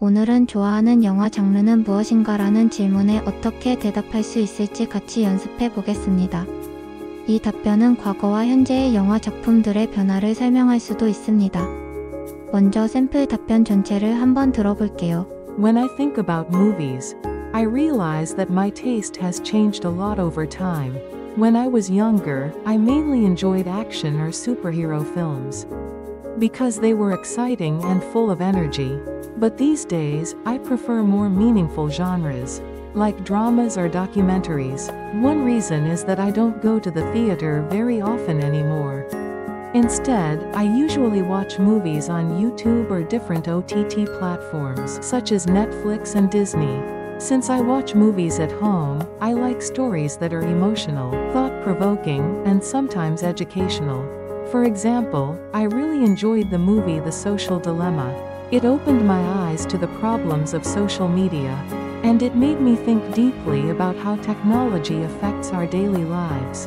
오늘은 좋아하는 영화 장르는 무엇인가라는 질문에 어떻게 대답할 수 있을지 같이 연습해 보겠습니다. 이 답변은 과거와 현재의 영화 작품들의 변화를 설명할 수도 있습니다. 먼저 샘플 답변 전체를 한번 들어볼게요. When I think about movies, I realize that my taste has changed a lot over time. When I was younger, I mainly enjoyed action or superhero films because they were exciting and full of energy. But these days, I prefer more meaningful genres, like dramas or documentaries. One reason is that I don't go to the theater very often anymore. Instead, I usually watch movies on YouTube or different OTT platforms such as Netflix and Disney. Since I watch movies at home, I like stories that are emotional, thought-provoking, and sometimes educational. For example, I really enjoyed the movie The Social Dilemma. It opened my eyes to the problems of social media, and it made me think deeply about how technology affects our daily lives.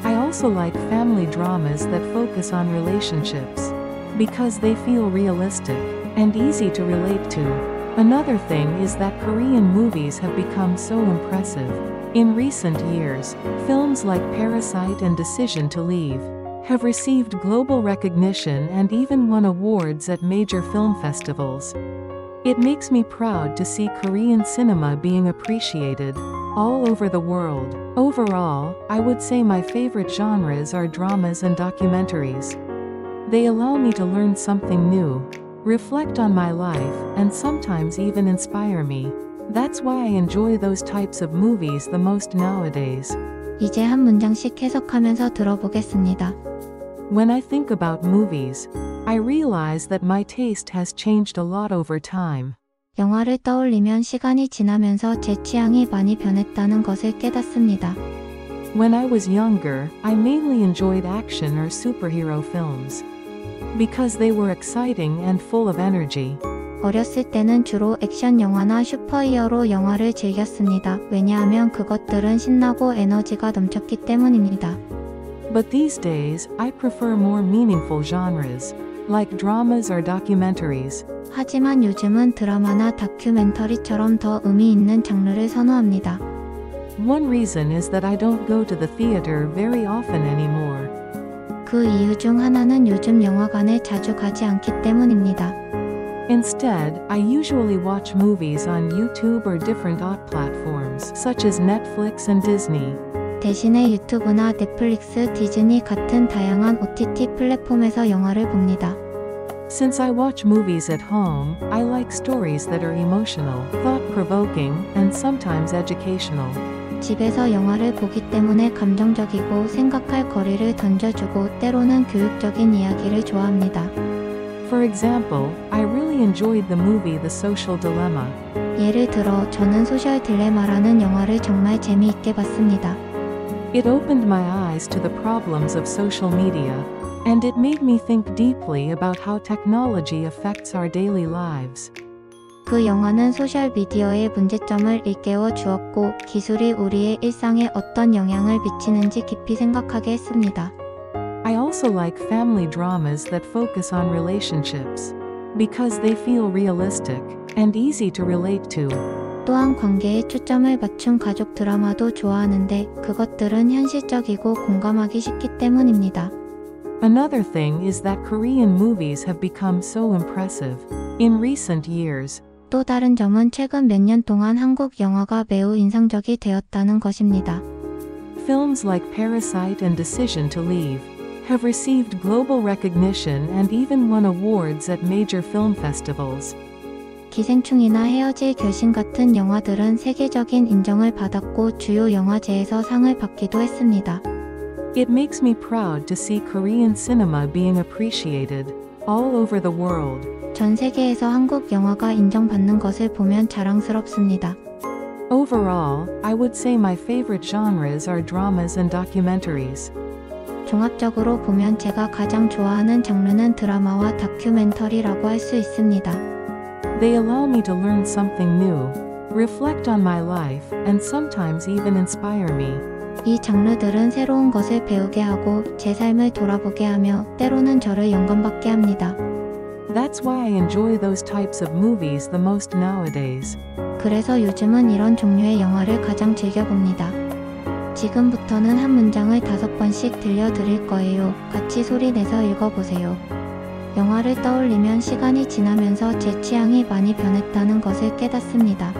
I also like family dramas that focus on relationships, because they feel realistic and easy to relate to. Another thing is that Korean movies have become so impressive. In recent years, films like Parasite and Decision to Leave have received global recognition and even won awards at major film festivals. It makes me proud to see Korean cinema being appreciated all over the world. Overall, I would say my favorite genres are dramas and documentaries. They allow me to learn something new, reflect on my life, and sometimes even inspire me. That's why I enjoy those types of movies the most nowadays. 이제 한 문장씩 해석하면서 들어보겠습니다. When I think about movies, I realize that my taste has changed a lot over time. 영화를 떠올리면 시간이 지나면서 제 취향이 많이 변했다는 것을 깨닫습니다. When I was younger, I mainly enjoyed action or superhero films because they were exciting and full of energy. 어렸을 때는 주로 액션 영화나 슈퍼히어로 영화를 즐겼습니다. 왜냐하면 그것들은 신나고 에너지가 넘쳤기 때문입니다. But these days, I prefer more meaningful genres, like dramas or documentaries. 하지만 요즘은 드라마나 다큐멘터리처럼 더 의미 있는 장르를 선호합니다. One reason is that I don't go to the theater very often anymore. 그 이유 중 하나는 요즘 영화관에 자주 가지 않기 때문입니다. Instead, I usually watch movies on YouTube or different OTT platforms, such as Netflix and Disney. 대신에 유튜브나 넷플릭스, 디즈니 같은 다양한 OTT 플랫폼에서 영화를 봅니다. Since I watch movies at home, I like stories that are emotional, thought-provoking, and sometimes educational. 집에서 영화를 보기 때문에 감정적이고 생각할 거리를 던져주고 때로는 교육적인 이야기를 좋아합니다. For example, I really enjoyed the movie The Social Dilemma. 예를 들어 저는 소셜 딜레마라는 영화를 정말 재미있게 봤습니다. It opened my eyes to the problems of social media, and it made me think deeply about how technology affects our daily lives. 그 영화는 소셜미디어의 문제점을 일깨워 주었고 기술이 우리의 일상에 어떤 영향을 미치는지 깊이 생각하게 했습니다. I also like family dramas that focus on relationships, because they feel realistic and easy to relate to. 또한 관계에 초점을 맞춘 가족 드라마도 좋아하는데 그것들은 현실적이고 공감하기 쉽기 때문입니다. Another thing is that Korean movies have become so impressive. In recent years, 또 다른 점은 최근 몇 년 동안 한국 영화가 매우 인상적이 되었다는 것입니다. films like Parasite and Decision to Leave have received global recognition and even won awards at major film festivals. 기생충이나 헤어질 결심 같은 영화들은 세계적인 인정을 받았고 주요 영화제에서 상을 받기도 했습니다. It makes me proud to see Korean cinema being appreciated all over the world. 전 세계에서 한국 영화가 인정받는 것을 보면 자랑스럽습니다. Overall, I would say my favorite genres are dramas and documentaries. 종합적으로 보면 제가 가장 좋아하는 장르는 드라마와 다큐멘터리라고 할 수 있습니다. They allow me to learn something new, reflect on my life, and sometimes even inspire me. 이 장르들은 새로운 것을 배우게 하고 제 삶을 돌아보게 하며 때로는 저를 영감받게 합니다. That's why I enjoy those types of movies the most nowadays. 그래서 요즘은 이런 종류의 영화를 가장 즐겨봅니다. 지금부터는 한 문장을 5번씩 들려드릴 거예요. 같이 소리 내서 읽어보세요. 영화를 떠올리면 시간이 지나면서 제 취향이 많이 변했다는 것을 깨닫습니다.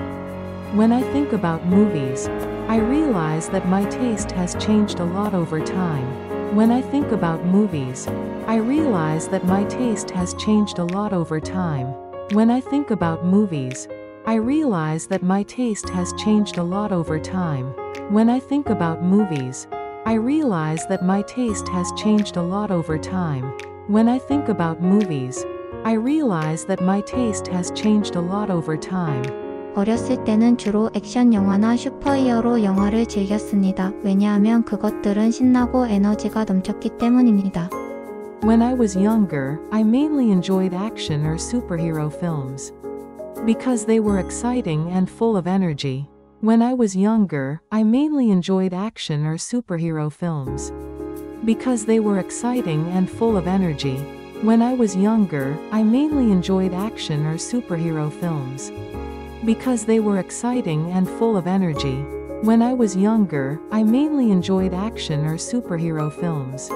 When I think about movies, I realize that my taste has changed a lot over time. When I think about movies, I realize that my taste has changed a lot over time. When I think about movies, I realize that my taste has changed a lot over time. When I think about movies, I realize that my taste has changed a lot over time. When I think about movies, I realize that my taste has changed a lot over time. 어렸을 때는 주로 액션 영화나 슈퍼히어로 영화를 즐겼습니다. 왜냐하면 그것들은 신나고 에너지가 넘쳤기 때문입니다. When I was younger, I mainly enjoyed action or superhero films. Because they were exciting and full of energy. When I was younger, I mainly enjoyed action or superhero films. Because they were exciting and full of energy. When I was younger, I mainly enjoyed action or superhero films. Because they were exciting and full of energy. When I was younger, I mainly enjoyed action or superhero films.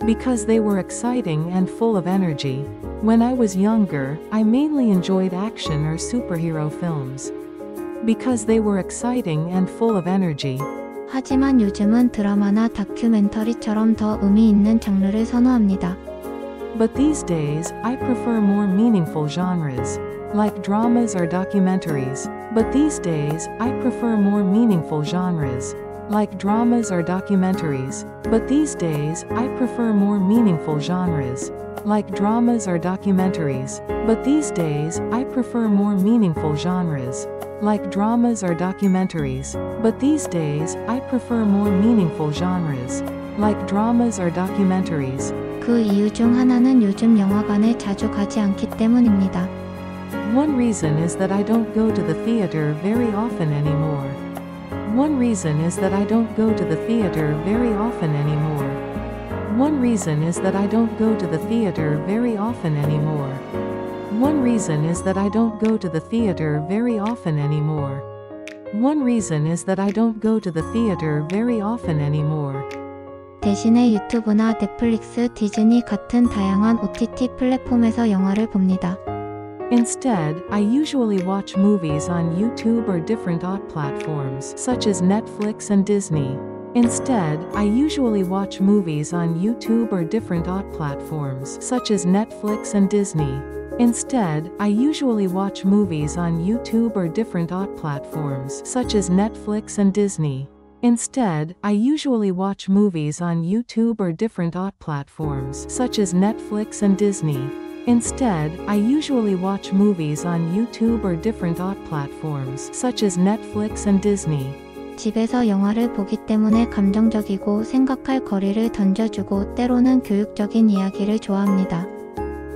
Because they were exciting and full of energy. When I was younger, I mainly enjoyed action or superhero films. Because they were exciting and full of energy. 하지만 요즘은 드라마나 다큐멘터리처럼 더 의미 있는 장르를 선호합니다. But these days, I prefer more meaningful genres, like dramas or documentaries. But these days, I prefer more meaningful genres, like dramas or documentaries. But these days, I prefer more meaningful genres, like dramas or documentaries. But these days, I prefer more meaningful genres, like dramas or documentaries. But these days, I prefer more meaningful genres, like dramas or documentaries. 그 이유 중 하나는 요즘 영화관에 자주 가지 않기 때문입니다. One reason is that I don't go to the theater very often anymore. One reason is that I don't go to the theater very often anymore. One reason is that I don't go to the theater very often anymore. One reason is that I don't go to the theater very often anymore. One reason is that I don't go to the theater very often anymore. 대신에 유튜브나 넷플릭스, 디즈니 같은 다양한 OTT 플랫폼에서 영화를 봅니다. Instead, I usually watch movies on YouTube or different OTT platforms, such as Netflix and Disney. Instead, I usually watch movies on YouTube or different OTT platforms, such as Netflix and Disney. Instead, I usually watch movies on YouTube or different OTT platforms, such as Netflix and Disney. Instead, I usually watch movies on YouTube or different OTT platforms, such as Netflix and Disney. Instead, I usually watch movies on YouTube or different OTT platforms, such as Netflix and Disney. 집에서 영화를 보기 때문에 감정적이고 생각할 거리를 던져주고 때로는 교육적인 이야기를 좋아합니다.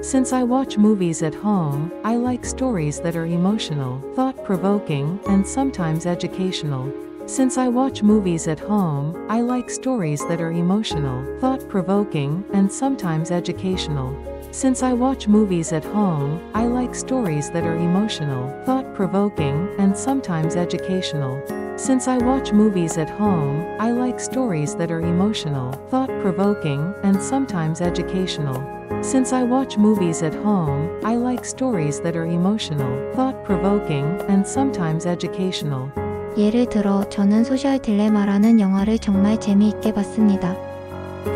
Since I watch movies at home, I like stories that are emotional, thought-provoking, and sometimes educational. Since I watch movies at home, I like stories that are emotional, thought-provoking, and sometimes educational. Since I watch movies at home, I like stories that are emotional, thought-provoking, and sometimes educational. Since I watch movies at home, I like stories that are emotional, thought-provoking, and sometimes educational. Since I watch movies at home, I like stories that are emotional, thought-provoking, and sometimes educational. 예를 들어 저는 소셜 딜레마라는 영화를 정말 재미있게 봤습니다.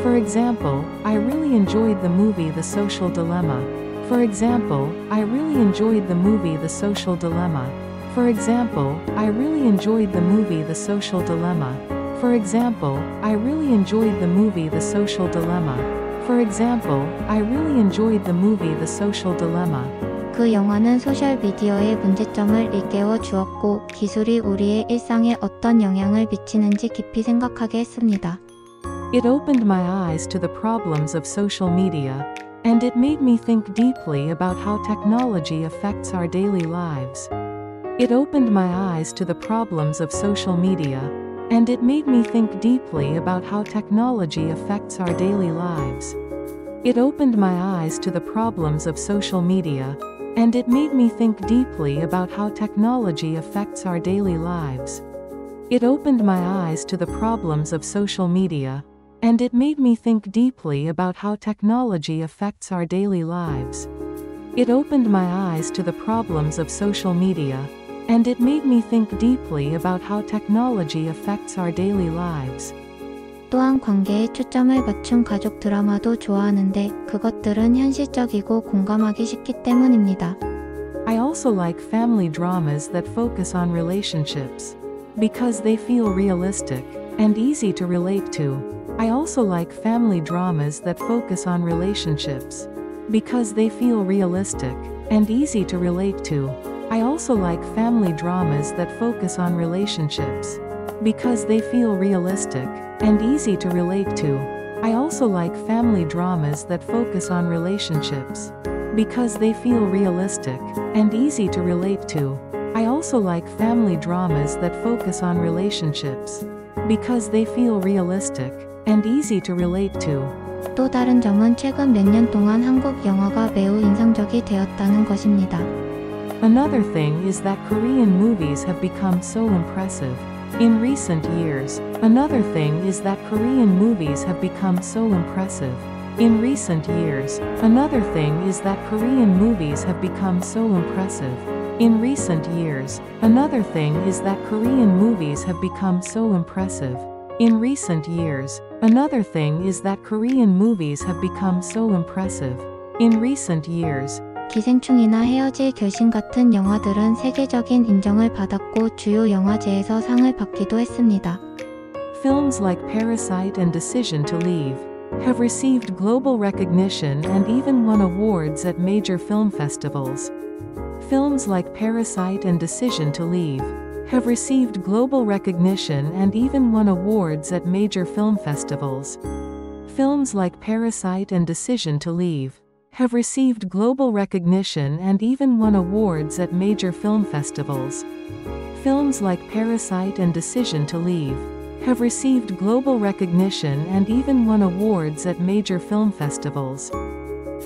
For example, I really enjoyed the movie The Social Dilemma. For example, I really enjoyed the movie The Social Dilemma. For example, I really enjoyed the movie The Social Dilemma. For example, I really enjoyed the movie The Social Dilemma. For example, I really enjoyed the movie The Social Dilemma. 그 영화는 소셜미디어의 문제점을 일깨워 주었고 기술이 우리의 일상에 어떤 영향을 미치는지 깊이 생각하게 했습니다. It opened my eyes to the problems of social media, and it made me think deeply about how technology affects our daily lives. It opened my eyes to the problems of social media, and it made me think deeply about how technology affects our daily lives. It opened my eyes to the problems of social media, and it made me think deeply about how technology affects our daily lives. It opened my eyes to the problems of social media, and it made me think deeply about how technology affects our daily lives. It opened my eyes to the problems of social media, and it made me think deeply about how technology affects our daily lives. 또한 관계에 초점을 맞춘 가족 드라마도 좋아하는데 그것들은 현실적이고 공감하기 쉽기 때문입니다. I also like family dramas that focus on relationships, because they feel realistic and easy to relate to. I also like family dramas that focus on relationships, because they feel realistic and easy to relate to. I also like family dramas that focus on relationships, because they feel realistic and easy to relate to. I also like family dramas that focus on relationships, because they feel realistic and easy to relate to. I also like family dramas that focus on relationships, because they feel realistic and easy to relate to. 또 다른 점은 최근 몇 년 동안 한국 영화가 매우 인상적이 되었다는 것입니다. Another thing is that Korean movies have become so impressive in recent years. Another thing is that Korean movies have become so impressive in recent years. Another thing is that Korean movies have become so impressive in recent years. Another thing is that Korean movies have become so impressive in recent years. Another thing is that Korean movies have become so impressive in recent years. 기생충이나 헤어질 결심 같은 영화들은 세계적인 인정을 받았고 주요 영화제에서 상을 받기도 했습니다. Films like Parasite and Decision to Leave have received global recognition and even won awards at major film festivals. Films like Parasite and Decision to Leave have received global recognition and even won awards at major film festivals. Films like Parasite and Decision to Leave have received global recognition and even won awards at major film festivals. Films like Parasite and Decision to Leave have received global recognition and even won awards at major film festivals.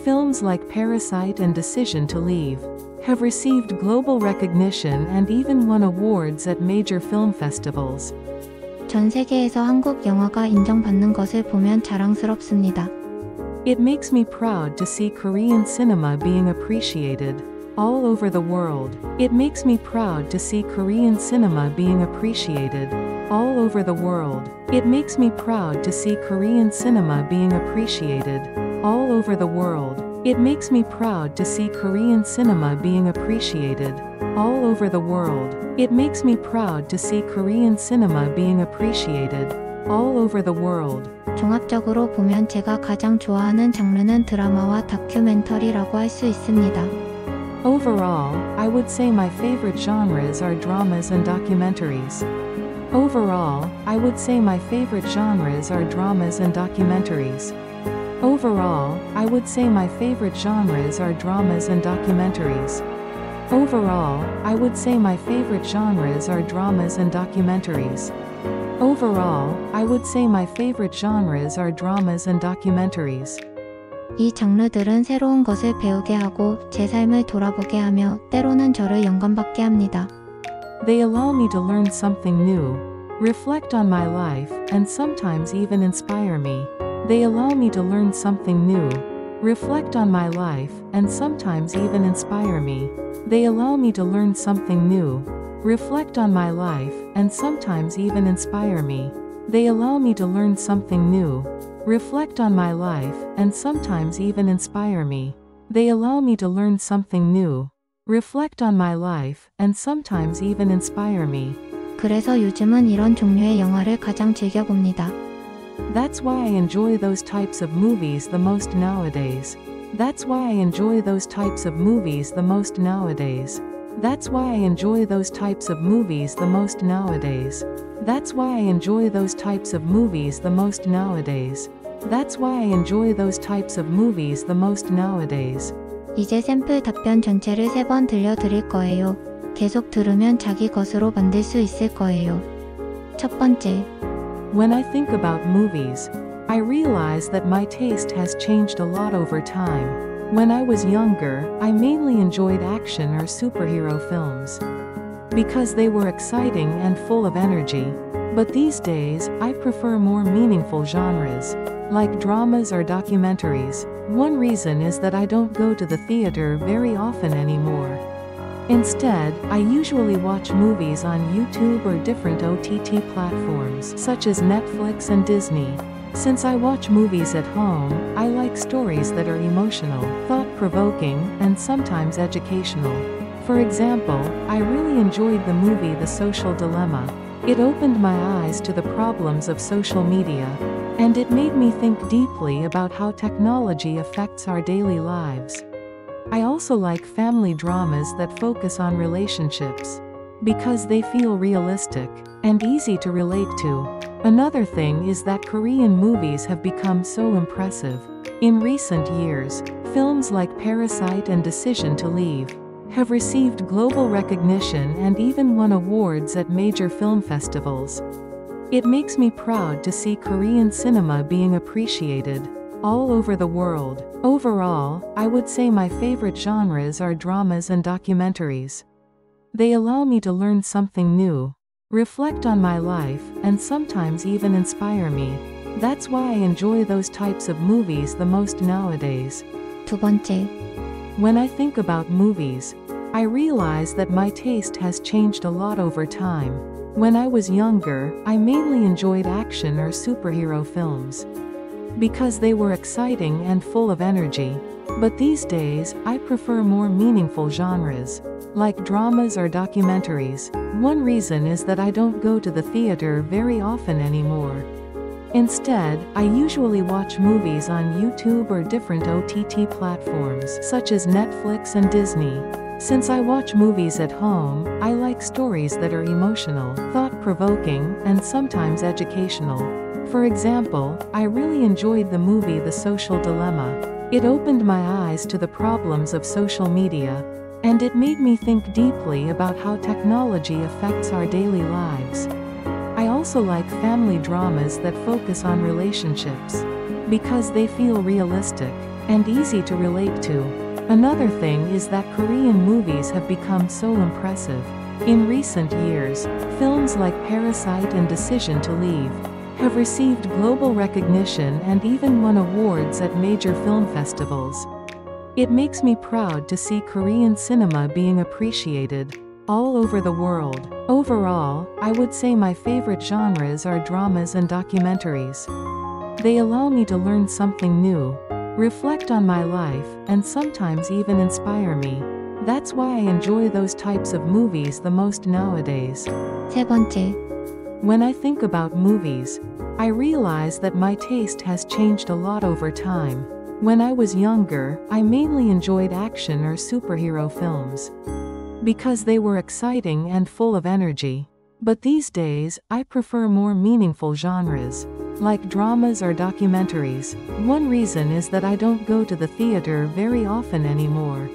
Films like Parasite and Decision to Leave have received global recognition and even won awards at major film festivals. 전 세계에서 한국 영화가 인정받는 것을 보면 자랑스럽습니다. It makes me proud to see Korean cinema being appreciated all over the world. It makes me proud to see Korean cinema being appreciated all over the world. It makes me proud to see Korean cinema being appreciated all over the world. It makes me proud to see Korean cinema being appreciated all over the world. It makes me proud to see Korean cinema being appreciated all over the world. 종합적으로 보면 제가 가장 좋아하는 장르는 드라마와 다큐멘터리라고 할 수 있습니다. Overall, I would say my favorite genres are dramas and documentaries. Overall, I would say my favorite genres are dramas and documentaries. Overall, I would say my favorite genres are dramas and documentaries. Overall, I would say my favorite genres are dramas and documentaries. Overall, I would say my favorite genres are dramas and documentaries. 이 장르들은 새로운 것을 배우게 하고 제 삶을 돌아보게 하며 때로는 저를 영감받게 합니다. They allow me to learn something new, reflect on my life, and sometimes even inspire me. They allow me to learn something new, reflect on my life, and sometimes even inspire me. They allow me to learn something new, reflect on my life, and sometimes even inspire me. They allow me to learn something new, reflect on my life, and sometimes even inspire me. They allow me to learn something new, reflect on my life, and sometimes even inspire me. 그래서 요즘은 이런 종류의 영화를 가장 즐겨봅니다. That's why I enjoy those types of movies the most nowadays. That's why I enjoy those types of movies the most nowadays. That's why I enjoy those types of movies the most nowadays. That's why I enjoy those types of movies the most nowadays. That's why I enjoy those types of movies the most nowadays. 이제 샘플 답변 전체를 3번 들려드릴 거예요. 계속 들으면 자기 것으로 만들 수 있을 거예요. 첫 번째, When I think about movies, I realize that my taste has changed a lot over time. When I was younger, I mainly enjoyed action or superhero films because they were exciting and full of energy. But these days, I prefer more meaningful genres, like dramas or documentaries. One reason is that I don't go to the theater very often anymore. Instead, I usually watch movies on YouTube or different OTT platforms, such as Netflix and Disney. Since I watch movies at home, I like stories that are emotional, thought-provoking, and sometimes educational. For example, I really enjoyed the movie The Social Dilemma. It opened my eyes to the problems of social media, and it made me think deeply about how technology affects our daily lives. I also like family dramas that focus on relationships, because they feel realistic and easy to relate to. Another thing is that Korean movies have become so impressive. In recent years, films like Parasite and Decision to Leave have received global recognition and even won awards at major film festivals. It makes me proud to see Korean cinema being appreciated all over the world. Overall, I would say my favorite genres are dramas and documentaries. They allow me to learn something new, reflect on my life, and sometimes even inspire me. That's why I enjoy those types of movies the most nowadays. 두 번째, When I think about movies, I realize that my taste has changed a lot over time. When I was younger, I mainly enjoyed action or superhero films because they were exciting and full of energy. But these days, I prefer more meaningful genres, like dramas or documentaries. One reason is that I don't go to the theater very often anymore. Instead, I usually watch movies on YouTube or different OTT platforms, such as Netflix and Disney. Since I watch movies at home, I like stories that are emotional, thought-provoking, and sometimes educational. For example, I really enjoyed the movie The Social Dilemma. It opened my eyes to the problems of social media, and it made me think deeply about how technology affects our daily lives. I also like family dramas that focus on relationships, because they feel realistic and easy to relate to. Another thing is that Korean movies have become so impressive. In recent years, films like Parasite and Decision to Leave have received global recognition and even won awards at major film festivals. It makes me proud to see Korean cinema being appreciated all over the world. Overall, I would say my favorite genres are dramas and documentaries. They allow me to learn something new, reflect on my life, and sometimes even inspire me. That's why I enjoy those types of movies the most nowadays. 세 번째, When I think about movies, I realize that my taste has changed a lot over time. When I was younger, I mainly enjoyed action or superhero films because they were exciting and full of energy. But these days, I prefer more meaningful genres, like dramas or documentaries. One reason is that I don't go to the theater very often anymore.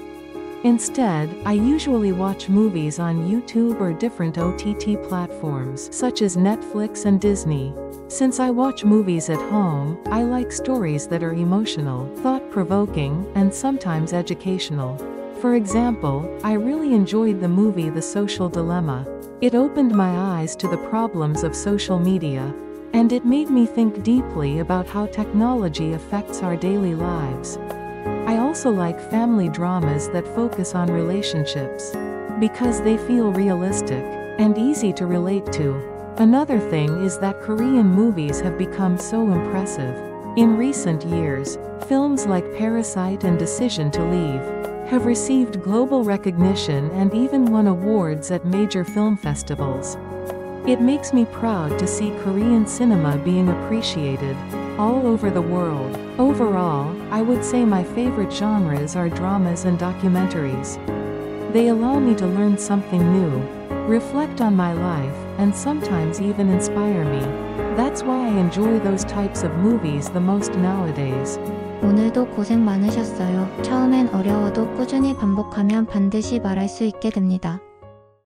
Instead, I usually watch movies on YouTube or different OTT platforms, such as Netflix and Disney. Since I watch movies at home, I like stories that are emotional, thought-provoking, and sometimes educational. For example, I really enjoyed the movie The Social Dilemma. It opened my eyes to the problems of social media, and it made me think deeply about how technology affects our daily lives. I also like family dramas that focus on relationships, because they feel realistic and easy to relate to. Another thing is that Korean movies have become so impressive. In recent years, films like Parasite and Decision to Leave have received global recognition and even won awards at major film festivals. It makes me proud to see Korean cinema being appreciated all over the world. Overall, I would say my favorite genres are dramas and documentaries. They allow me to learn something new, reflect on my life, and sometimes even inspire me. That's why I enjoy those types of movies the most nowadays. 오늘도 고생 많으셨어요. 처음엔 어려워도 꾸준히 반복하면 반드시 말할 수 있게 됩니다.